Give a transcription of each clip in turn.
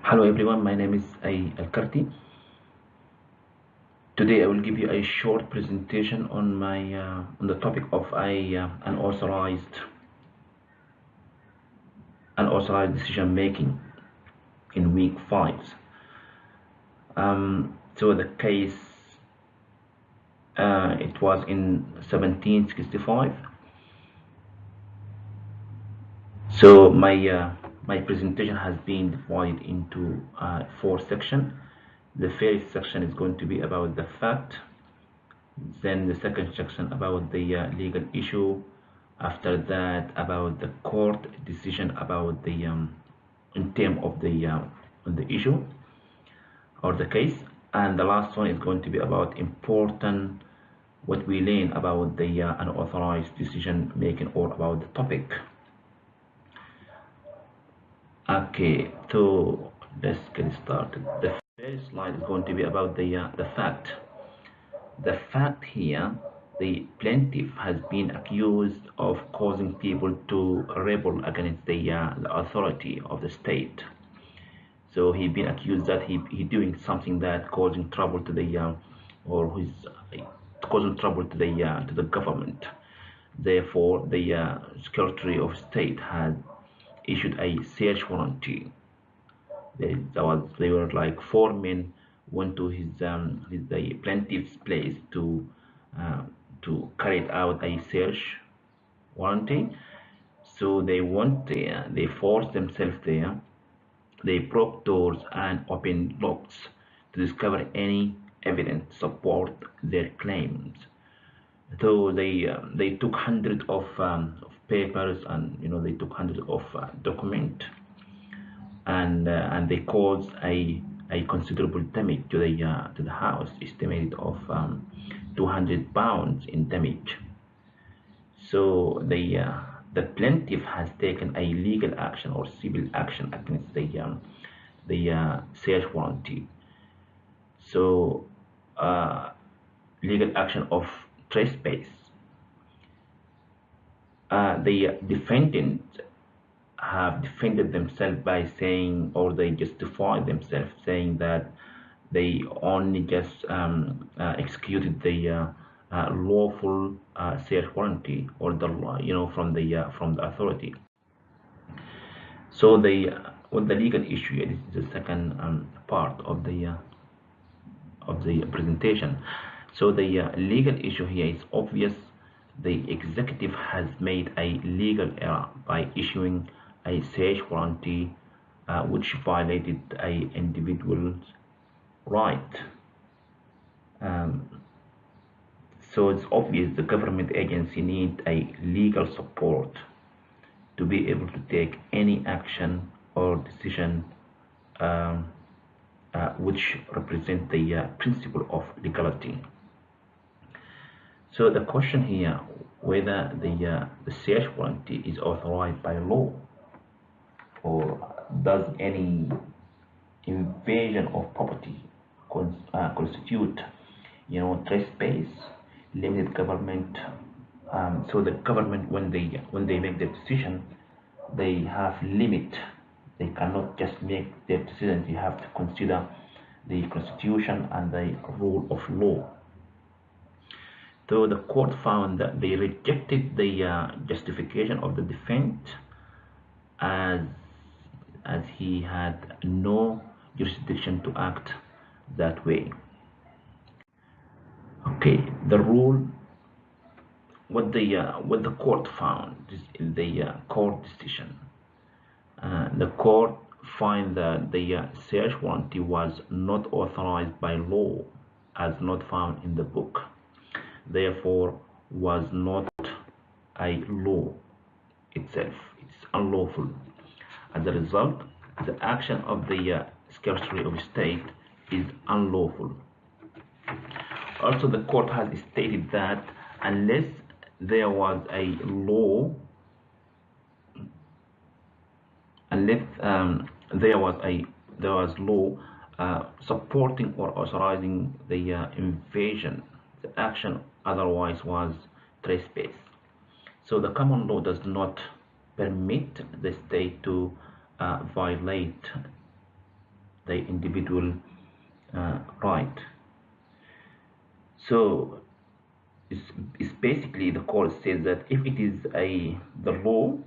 Hello everyone, my name is H.W.S.ALKRTY. Today I will give you a short presentation on my on the topic of unauthorized decision making in week 5. So the case it was in 1765. So my presentation has been divided into 4 sections. The first section is going to be about the fact, then the second section about the legal issue, after that about the court decision about the in term of the on the issue or the case, and the last one is going to be about important what we learn about the unauthorized decision making or about the topic. Okay, so let's get started. The first slide is going to be about the fact. The fact here, the plaintiff has been accused of causing people to rebel against the authority of the state. So he's been accused that he doing something that causing trouble to the or who's causing trouble to the government. Therefore, the Secretary of State had issued a search warrant. They were like 4 men went to the plaintiff's place to carry out a search warrant. So they went there, they forced themselves there, they broke doors and opened locks to discover any evidence to support their claims. So they took hundreds of papers, and they took hundreds of documents, and they caused a considerable damage to the house, estimated of 200 pounds in damage. So the plaintiff has taken a legal action or civil action against the search warrant. So legal action of trespass. The defendant have defended themselves by saying, or they justify themselves saying that they only just executed the lawful search warrant or the from the authority. So with the legal issue, this is the second part of the presentation. So the legal issue here is obvious. The executive has made a legal error by issuing a search warrant which violated a individual's right. So it's obvious the government agency needs a legal support to be able to take any action or decision which represent the principle of legality. So the question here, whether the search warrant is authorized by law, or does any invasion of property constitute, trespass, limited government. So the government, when they make the decision, they have limit. They cannot just make their decisions. You have to consider the constitution and the rule of law. So the court found that they rejected the justification of the defendant as he had no jurisdiction to act that way. Okay, the rule, what the court found in the court decision. The court find that the search warrant was not authorized by law, as not found in the book. Therefore, was not a law itself. It's unlawful. As a result, the action of the Secretary of State is unlawful. Also, the court has stated that unless there was a law, unless there was law supporting or authorizing the invasion, the action otherwise was trespass. So the common law does not permit the state to violate the individual right. So it's, it's basically the court says that if it is the law,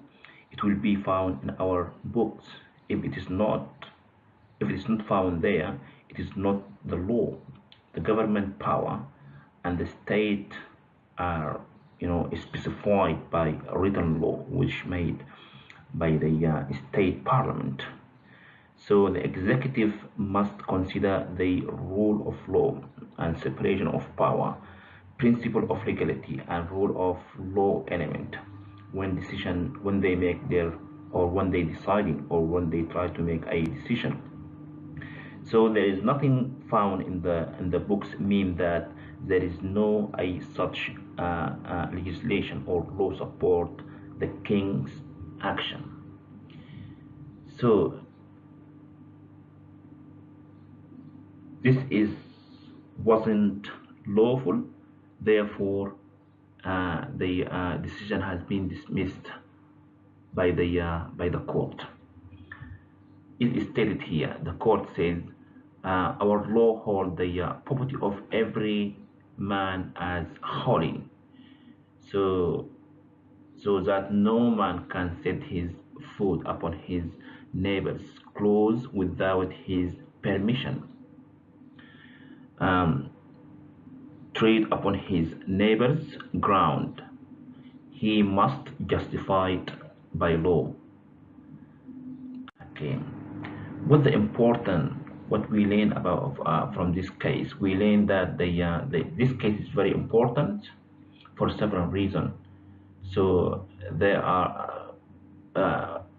it will be found in our books. If it is not, if it is not found there, it is not the law. The government power and the state are, specified by a written law, which made by the state parliament. So the executive must consider the rule of law and separation of power, principle of legality, and rule of law element when they make their, or when they deciding, or when they try to make a decision. So there is nothing found in the books mean that there is no a such legislation or law support the king's action. So this is wasn't lawful, therefore the decision has been dismissed by the court. It is stated here, the court says, our law holds the property of every man as holy, so that no man can set his foot upon his neighbor's clothes without his permission, um, tread upon his neighbor's ground. He must justify it by law. Okay. What we learn about from this case, we learn that this case is very important for several reasons. So there are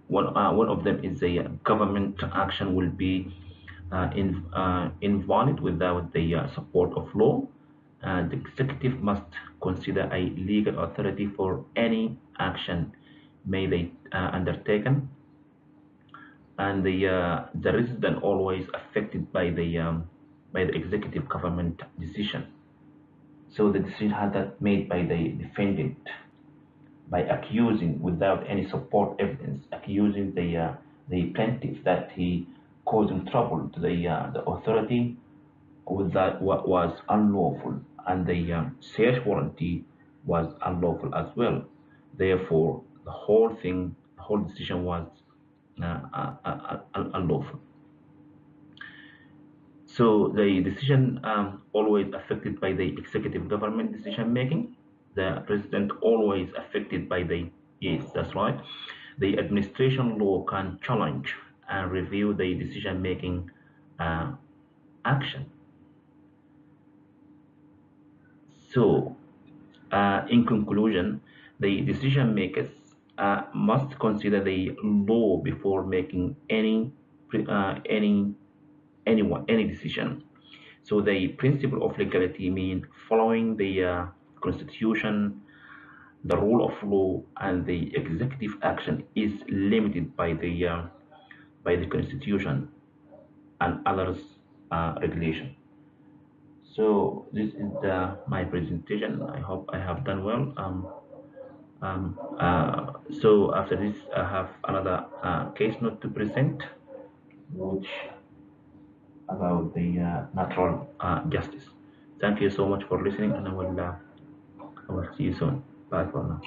one of them is the government action will be invalid without the support of law. The executive must consider a legal authority for any action may they undertaken, and the resident always affected by the executive government decision. So the decision had that made by the defendant by accusing without any support evidence, accusing the plaintiff that he causing trouble to the authority with that what was unlawful, and the search warranty was unlawful as well. Therefore, the whole decision was unlawful. So the decision always affected by the executive government decision making. The president always affected by the, yes, that's right. The administration law can challenge and review the decision making uh, action. So in conclusion, the decision makers must consider the law before making any decision. So the principle of legality means following the constitution, the rule of law, and the executive action is limited by the constitution and others regulation. So this is my presentation. I hope I have done well. So after this, I have another case note to present, which about the natural justice. Thank you so much for listening, and I will see you soon. Bye for now.